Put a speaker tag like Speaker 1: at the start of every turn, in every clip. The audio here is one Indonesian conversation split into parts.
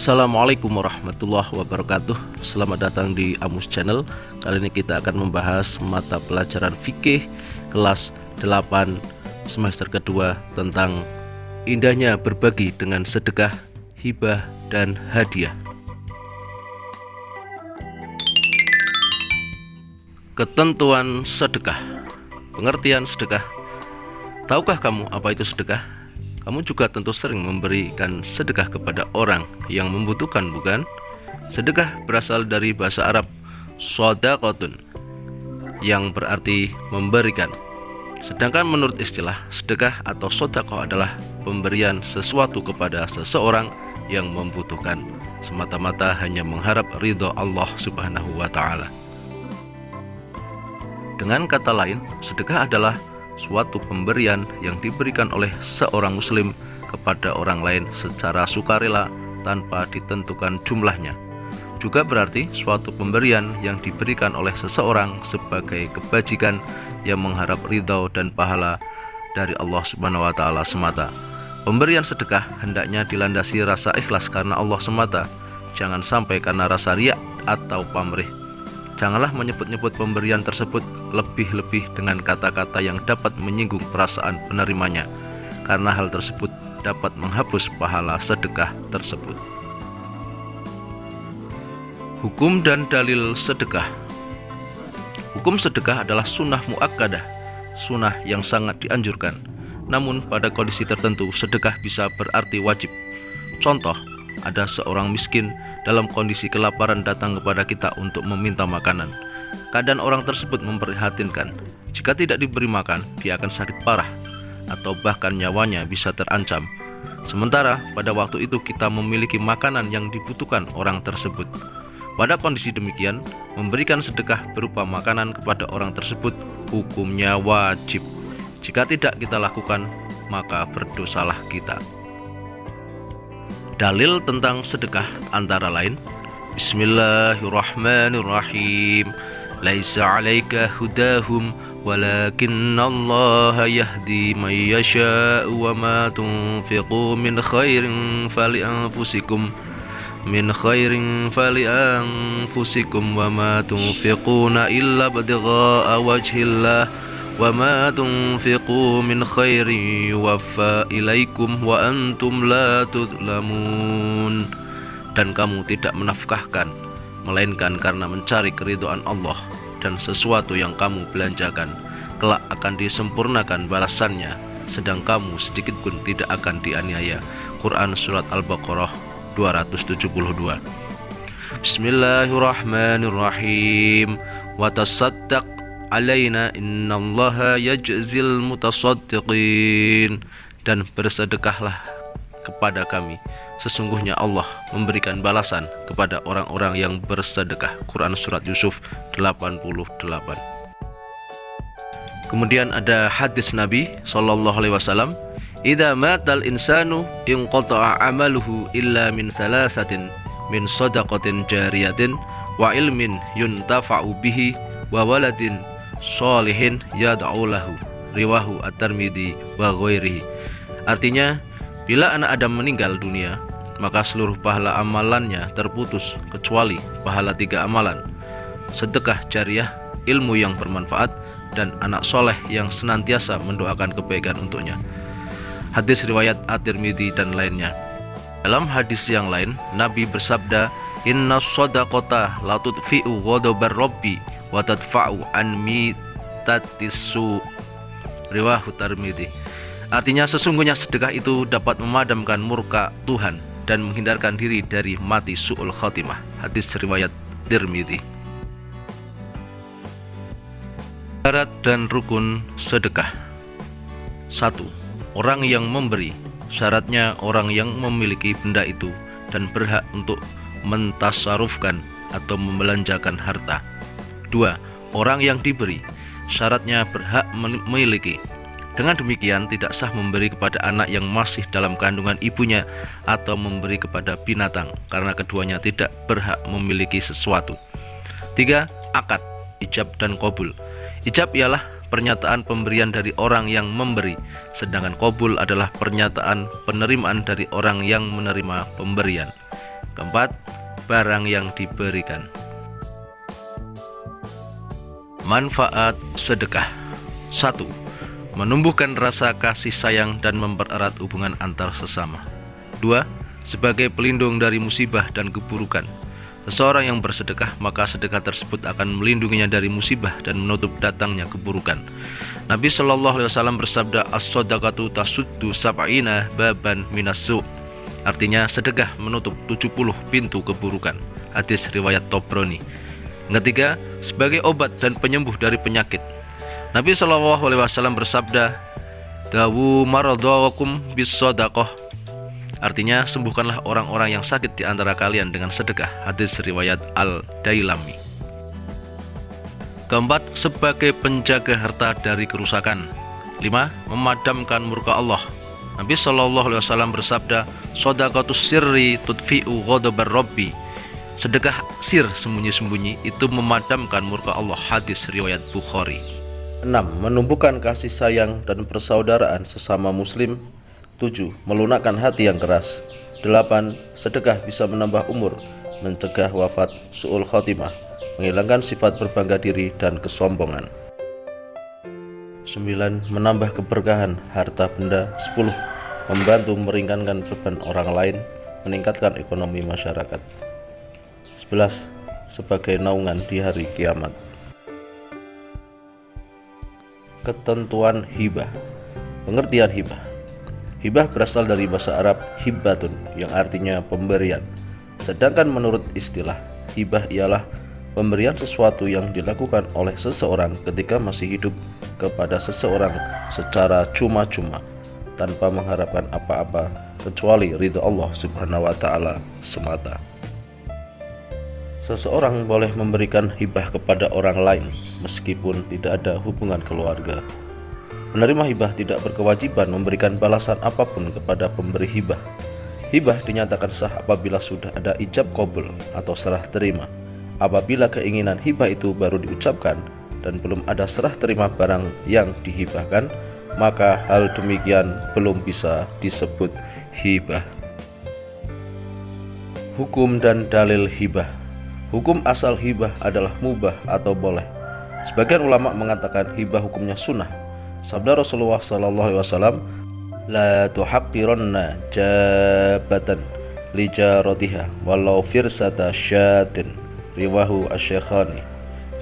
Speaker 1: Assalamualaikum warahmatullahi wabarakatuh. Selamat datang di Amus Channel. Kali ini kita akan membahas mata pelajaran fikih kelas 8 semester kedua tentang indahnya berbagi dengan sedekah, hibah, dan hadiah. Ketentuan sedekah. Pengertian sedekah. Tahukah kamu apa itu sedekah? Kamu juga tentu sering memberikan sedekah kepada orang yang membutuhkan, bukan? Sedekah berasal dari bahasa Arab shadaqatun, yang berarti memberikan. Sedangkan menurut istilah, sedekah atau shadaqah adalah pemberian sesuatu kepada seseorang yang membutuhkan, semata-mata hanya mengharap ridho Allah Subhanahu wa Ta'ala. Dengan kata lain, sedekah adalah suatu pemberian yang diberikan oleh seorang muslim kepada orang lain secara sukarela tanpa ditentukan jumlahnya. Juga berarti suatu pemberian yang diberikan oleh seseorang sebagai kebajikan yang mengharap ridho dan pahala dari Allah Subhanahu wa Ta'ala semata. Pemberian sedekah hendaknya dilandasi rasa ikhlas karena Allah semata, jangan sampai karena rasa riya atau pamrih. Janganlah menyebut-nyebut pemberian tersebut lebih-lebih dengan kata-kata yang dapat menyinggung perasaan penerimanya, karena hal tersebut dapat menghapus pahala sedekah tersebut. Hukum dan dalil sedekah. Hukum sedekah adalah sunnah muakkadah, sunnah yang sangat dianjurkan. Namun pada kondisi tertentu sedekah bisa berarti wajib. Contoh, ada seorang miskin dalam kondisi kelaparan datang kepada kita untuk meminta makanan. Keadaan orang tersebut memprihatinkan. Jika tidak diberi makan, dia akan sakit parah atau bahkan nyawanya bisa terancam. Sementara pada waktu itu kita memiliki makanan yang dibutuhkan orang tersebut. Pada kondisi demikian, memberikan sedekah berupa makanan kepada orang tersebut hukumnya wajib. Jika tidak kita lakukan, maka berdosalah kita. Dalil tentang sedekah antara lain, Bismillahirrahmanirrahim. Laisa 'alaika hudahum walakinnallaha yahdi man yasha'u wa ma tunfiqu min khairin falianfusikum wa ma tunfiquna illa ibtigha'a wajhillah wa ma tunfiqu min khairin yuwaffa ilaikum wa antum la tuzlamun. Dan kamu tidak menafkahkan melainkan karena mencari keridhaan Allah, dan sesuatu yang kamu belanjakan kelak akan disempurnakan balasannya, sedang kamu sedikit pun tidak akan dianiaya. Quran Surat Al-Baqarah 272. Bismillahirrahmanirrahim. Wa tasaddaq alaina innallaha yajzil mutasaddiqin. Dan bersedekahlah kepada kami, sesungguhnya Allah memberikan balasan kepada orang-orang yang bersedekah. Quran Surat Yusuf 88. Kemudian ada hadis Nabi SAW, idza matal insanu inqata'a amaluhu illa min thalathatin, min shadaqatin jariyatin wa ilmin yuntafa'u bihi wa waladin sholihin yad'u lahu. Riwahu At-Tirmidzi wa ghairihi. Artinya, bila anak Adam meninggal dunia, maka seluruh pahala amalannya terputus kecuali pahala 3 amalan: sedekah jariah, ilmu yang bermanfaat, dan anak soleh yang senantiasa mendoakan kebaikan untuknya. Hadis riwayat At-Tirmidzi dan lainnya. Dalam hadis yang lain, Nabi bersabda, inna shadaqata la tudfi'u ghadabar rabbi wa tadfa'u an mitatissu. Riwahu Tirmidzi. Artinya, sesungguhnya sedekah itu dapat memadamkan murka Tuhan dan menghindarkan diri dari mati su'ul khotimah. Hadis riwayat Tirmidzi. Syarat dan rukun sedekah. 1. Orang yang memberi. Syaratnya orang yang memiliki benda itu dan berhak untuk mentasarufkan atau membelanjakan harta. 2. Orang yang diberi. Syaratnya berhak memiliki. Dengan demikian tidak sah memberi kepada anak yang masih dalam kandungan ibunya atau memberi kepada binatang, karena keduanya tidak berhak memiliki sesuatu. 3. Akad, ijab dan qabul. Ijab ialah pernyataan pemberian dari orang yang memberi, sedangkan qabul adalah pernyataan penerimaan dari orang yang menerima pemberian. Keempat, barang yang diberikan. Manfaat sedekah. 1. Menumbuhkan rasa kasih sayang dan mempererat hubungan antar sesama. 2. Sebagai pelindung dari musibah dan keburukan. Seseorang yang bersedekah, maka sedekah tersebut akan melindunginya dari musibah dan menutup datangnya keburukan. Nabi Shallallahu Alaihi Wasallam bersabda, "As-shadaqatu tasuddu sab'ina baban minas-su'." Artinya, sedekah menutup 70 pintu keburukan. Hadis riwayat Tobroni. Yang ketiga, sebagai obat dan penyembuh dari penyakit. Nabi Shallallahu Alaihi Wasallam bersabda, "Dawu maradhawakum bis-shadaqah." Artinya, sembuhkanlah orang-orang yang sakit di antara kalian dengan sedekah. Hadis riwayat Al-Dailami. Keempat, sebagai penjaga harta dari kerusakan. 5. Memadamkan murka Allah. Nabi Shallallahu Alaihi Wasallam bersabda, "Shadaqatus sirri tudfi'u ghadabar Rabbi." Sedekah sir sembunyi-sembunyi itu memadamkan murka Allah. Hadis riwayat Bukhari. 6. Menumbuhkan kasih sayang dan persaudaraan sesama muslim. 7. Melunakkan hati yang keras. 8. Sedekah bisa menambah umur, mencegah wafat, su'ul khotimah, menghilangkan sifat berbangga diri dan kesombongan. 9. Menambah keberkahan harta benda. 10. Membantu meringankan beban orang lain, meningkatkan ekonomi masyarakat. 11. Sebagai naungan di hari kiamat. Ketentuan hibah. Pengertian hibah. Hibah berasal dari bahasa Arab hibbatun, yang artinya pemberian. Sedangkan menurut istilah, hibah ialah pemberian sesuatu yang dilakukan oleh seseorang ketika masih hidup kepada seseorang secara cuma-cuma, tanpa mengharapkan apa-apa kecuali ridha Allah Subhanahu wa Ta'ala semata. Seseorang boleh memberikan hibah kepada orang lain meskipun tidak ada hubungan keluarga. Penerima hibah tidak berkewajiban memberikan balasan apapun kepada pemberi hibah. Hibah dinyatakan sah apabila sudah ada ijab qabul atau serah terima. Apabila keinginan hibah itu baru diucapkan dan belum ada serah terima barang yang dihibahkan, maka hal demikian belum bisa disebut hibah. Hukum dan dalil hibah. Hukum asal hibah adalah mubah atau boleh. Sebagian ulama mengatakan hibah hukumnya sunnah. Sabda Rasulullah SAW, "La tuhaqqiranna jabatan li jaratiha walau firsata syatin." Riwahu asy-Syakhani.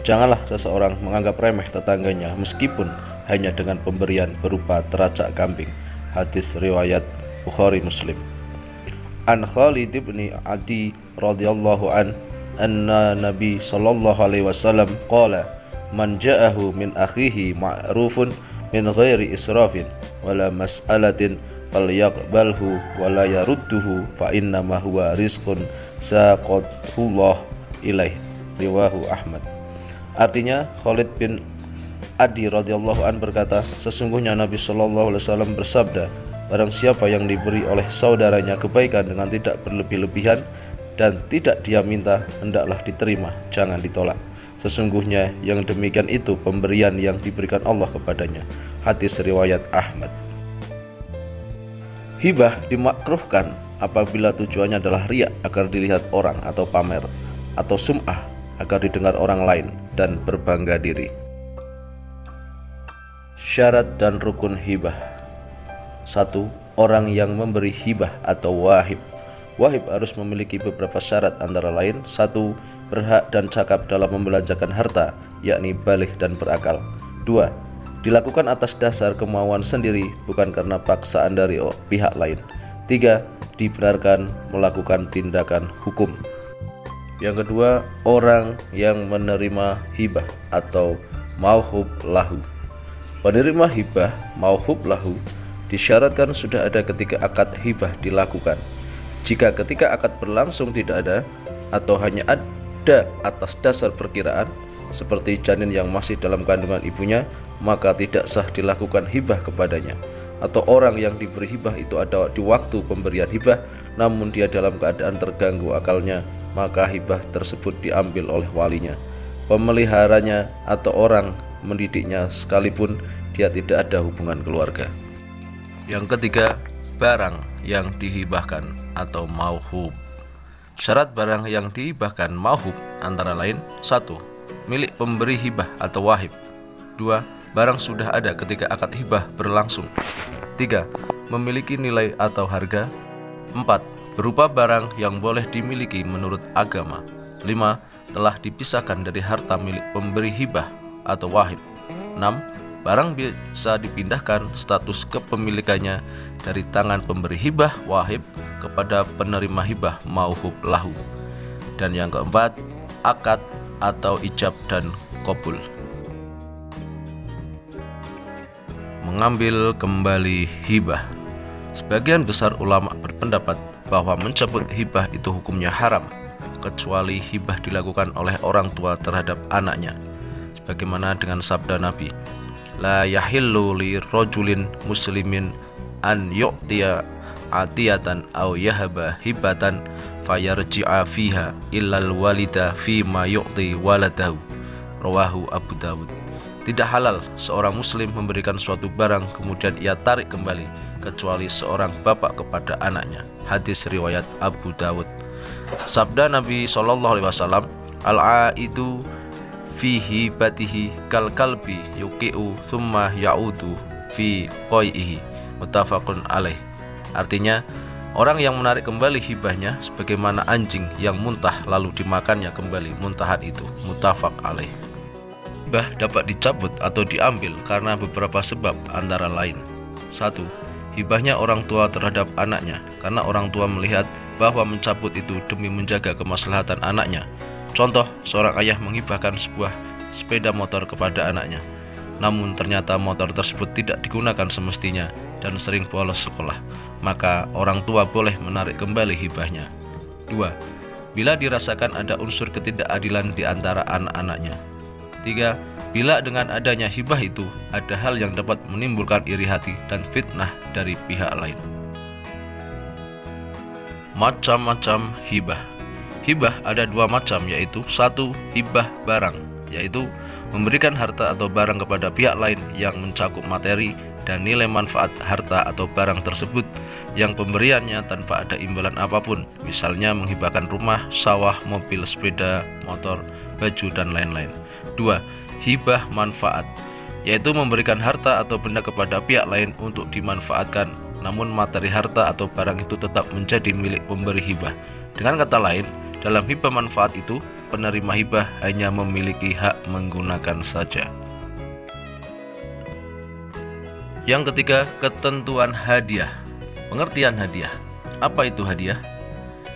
Speaker 1: Janganlah seseorang menganggap remeh tetangganya meskipun hanya dengan pemberian berupa teracak kambing. Hadis riwayat Bukhari Muslim. An Khalid bin Adi radhiyallahu anna Nabi sallallahu alaihi wasallam qala, "Man ja'ahu min akhihi ma'rufun min ghairi israfin wala mas'alatin falyaqbalhu wala yarudduhu fa inna ma huwa rizqun saqatullah ilaih." Riwahu Ahmad. Artinya, Khalid bin Adi radhiyallahu an berkata, sesungguhnya Nabi sallallahu alaihi wasallam bersabda, barang siapa yang diberi oleh saudaranya kebaikan dengan tidak berlebih-lebihan dan tidak dia minta, hendaklah diterima, jangan ditolak. Sesungguhnya yang demikian itu pemberian yang diberikan Allah kepadanya. Hadis riwayat Ahmad. Hibah dimakruhkan apabila tujuannya adalah riya agar dilihat orang atau pamer, atau sum'ah agar didengar orang lain dan berbangga diri. Syarat dan rukun hibah. 1. Orang yang memberi hibah atau wahib. Wahib harus memiliki beberapa syarat, antara lain 1. Berhak dan cakap dalam membelanjakan harta, yakni baligh dan berakal. 2. Dilakukan atas dasar kemauan sendiri, bukan karena paksaan dari pihak lain. 3. Dibenarkan melakukan tindakan hukum. Yang kedua, orang yang menerima hibah atau mauhub lahu. Penerima hibah mauhub lahu disyaratkan sudah ada ketika akad hibah dilakukan. Jika ketika akad berlangsung tidak ada, atau hanya ada atas dasar perkiraan, seperti janin yang masih dalam kandungan ibunya, maka tidak sah dilakukan hibah kepadanya. Atau orang yang diberi hibah itu ada di waktu pemberian hibah, namun dia dalam keadaan terganggu akalnya, maka hibah tersebut diambil oleh walinya, pemeliharanya, atau orang mendidiknya sekalipun dia tidak ada hubungan keluarga. Yang ketiga, barang yang dihibahkan atau mauhub. Syarat barang yang dihibahkan mauhub antara lain: 1. Milik pemberi hibah atau wahib. 2. Barang sudah ada ketika akad hibah berlangsung. 3. Memiliki nilai atau harga. 4. Berupa barang yang boleh dimiliki menurut agama. 5. Telah dipisahkan dari harta milik pemberi hibah atau wahib. 6. Barang bisa dipindahkan status kepemilikannya dari tangan pemberi hibah wahib kepada penerima hibah mauhub lahu. Dan yang keempat, akad atau ijab dan qabul. Mengambil kembali hibah. Sebagian besar ulama berpendapat bahwa mencabut hibah itu hukumnya haram, kecuali hibah dilakukan oleh orang tua terhadap anaknya, sebagaimana dengan sabda Nabi, la yahillu li rajulin muslimin an yu'tiya atiyatan aw yahaba hibatan fayarji'a fiha illal walida fima yu'ti waladahu. Rawahu Abu Dawud. Tidak halal seorang muslim memberikan suatu barang kemudian ia tarik kembali, kecuali seorang bapak kepada anaknya. Hadis riwayat Abu Dawud. Sabda Nabi SAW, al-aidu fi hibatihi kal kalbi yuqi'u thumma ya'udu fi qai'ihi. Muttafaqun alaih. Artinya, orang yang menarik kembali hibahnya sebagaimana anjing yang muntah lalu dimakannya kembali muntahan itu. Muttafaq alaih. Hibah dapat dicabut atau diambil karena beberapa sebab, antara lain: 1. Hibahnya orang tua terhadap anaknya, karena orang tua melihat bahwa mencabut itu demi menjaga kemaslahatan anaknya. Contoh, seorang ayah menghibahkan sebuah sepeda motor kepada anaknya, namun ternyata motor tersebut tidak digunakan semestinya dan sering bolos sekolah, maka orang tua boleh menarik kembali hibahnya. 2. Bila dirasakan ada unsur ketidakadilan di antara anak-anaknya. 3. Bila dengan adanya hibah itu ada hal yang dapat menimbulkan iri hati dan fitnah dari pihak lain. Macam-macam hibah. Hibah ada dua macam, yaitu 1. Hibah barang, yaitu memberikan harta atau barang kepada pihak lain yang mencakup materi dan nilai manfaat harta atau barang tersebut yang pemberiannya tanpa ada imbalan apapun, misalnya menghibahkan rumah, sawah, mobil, sepeda, motor, baju, dan lain-lain. 2. Hibah manfaat, yaitu memberikan harta atau benda kepada pihak lain untuk dimanfaatkan, namun materi harta atau barang itu tetap menjadi milik pemberi hibah. Dengan kata lain, dalam hibah manfaat itu, penerima hibah hanya memiliki hak menggunakan saja. Yang ketiga, ketentuan hadiah. Pengertian hadiah. Apa itu hadiah?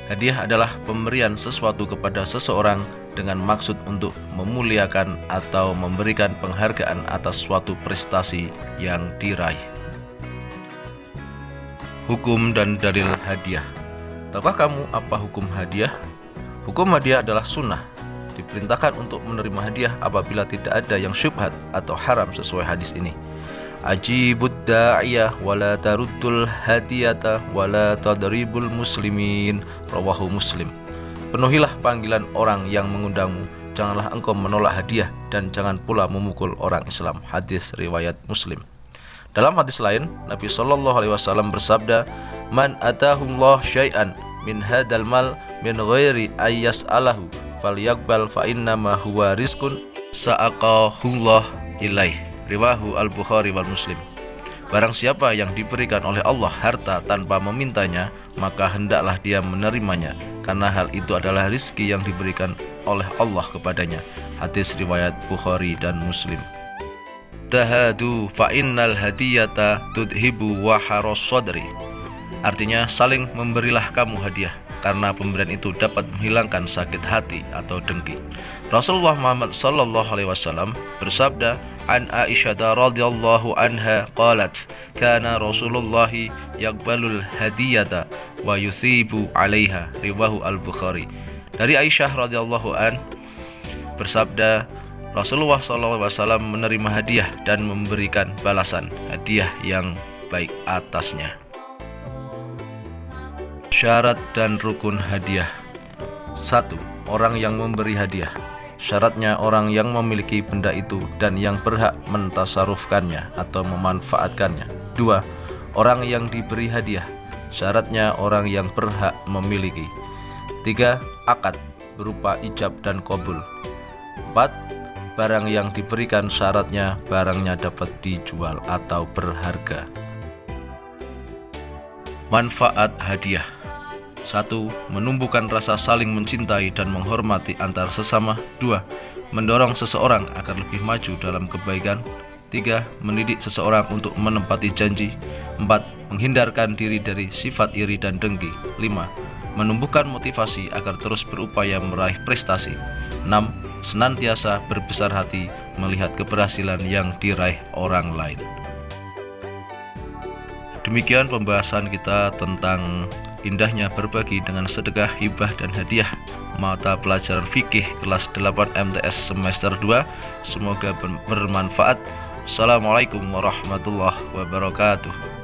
Speaker 1: Hadiah adalah pemberian sesuatu kepada seseorang dengan maksud untuk memuliakan atau memberikan penghargaan atas suatu prestasi yang diraih. Hukum dan dalil hadiah. Tahukah kamu apa hukum hadiah? Hukum hadiah adalah sunnah. Diperintahkan untuk menerima hadiah apabila tidak ada yang syubhat atau haram sesuai hadis ini. Ajibud da'iyah wala taruddul hadiyata wala tadribul muslimin. Rawahu Muslim. Penuhilah panggilan orang yang mengundangmu, janganlah engkau menolak hadiah, dan jangan pula memukul orang Islam. Hadis riwayat Muslim. Dalam hadis lain, Nabi SAW bersabda, man atahullah syai'an min hadal mal min ghairi ayyas'alahu falyaqbal fa innama huwa rizqun sa'aqahullah ilaih. Riwahu al-Bukhari wal Muslim. Barang siapa yang diberikan oleh Allah harta tanpa memintanya, maka hendaklah dia menerimanya, karena hal itu adalah rizki yang diberikan oleh Allah kepadanya. Hadis riwayat Bukhari dan Muslim. Tahadu fa innal hadiyata tudhibu wa haros sadri. Artinya, saling memberilah kamu hadiah, karena pemberian itu dapat menghilangkan sakit hati atau dengki. Rasulullah Muhammad SAW bersabda, an Aisyah radhiyallahu anha qalat, kana Rasulullah yaqbalul hadiyata wa yusibu 'alaiha. Riwahu al-Bukhari. Dari Aisyah radhiyallahu an bersabda, Rasulullah SAW menerima hadiah dan memberikan balasan hadiah yang baik atasnya. Syarat dan rukun hadiah. 1. Orang yang memberi hadiah. Syaratnya orang yang memiliki benda itu dan yang berhak mentasarufkannya atau memanfaatkannya. 2. Orang yang diberi hadiah. Syaratnya orang yang berhak memiliki. 3. Akad berupa ijab dan qabul. 4. Barang yang diberikan syaratnya barangnya dapat dijual atau berharga. Manfaat hadiah. 1. Menumbuhkan rasa saling mencintai dan menghormati antar sesama. 2. Mendorong seseorang agar lebih maju dalam kebaikan. 3. Mendidik seseorang untuk menepati janji. 4. Menghindarkan diri dari sifat iri dan dengki. 5. Menumbuhkan motivasi agar terus berupaya meraih prestasi. 6. Senantiasa berbesar hati melihat keberhasilan yang diraih orang lain. Demikian pembahasan kita tentang indahnya berbagi dengan sedekah, hibah, dan hadiah mata pelajaran fikih kelas 8 MTS semester 2. Semoga bermanfaat. Assalamualaikum warahmatullahi wabarakatuh.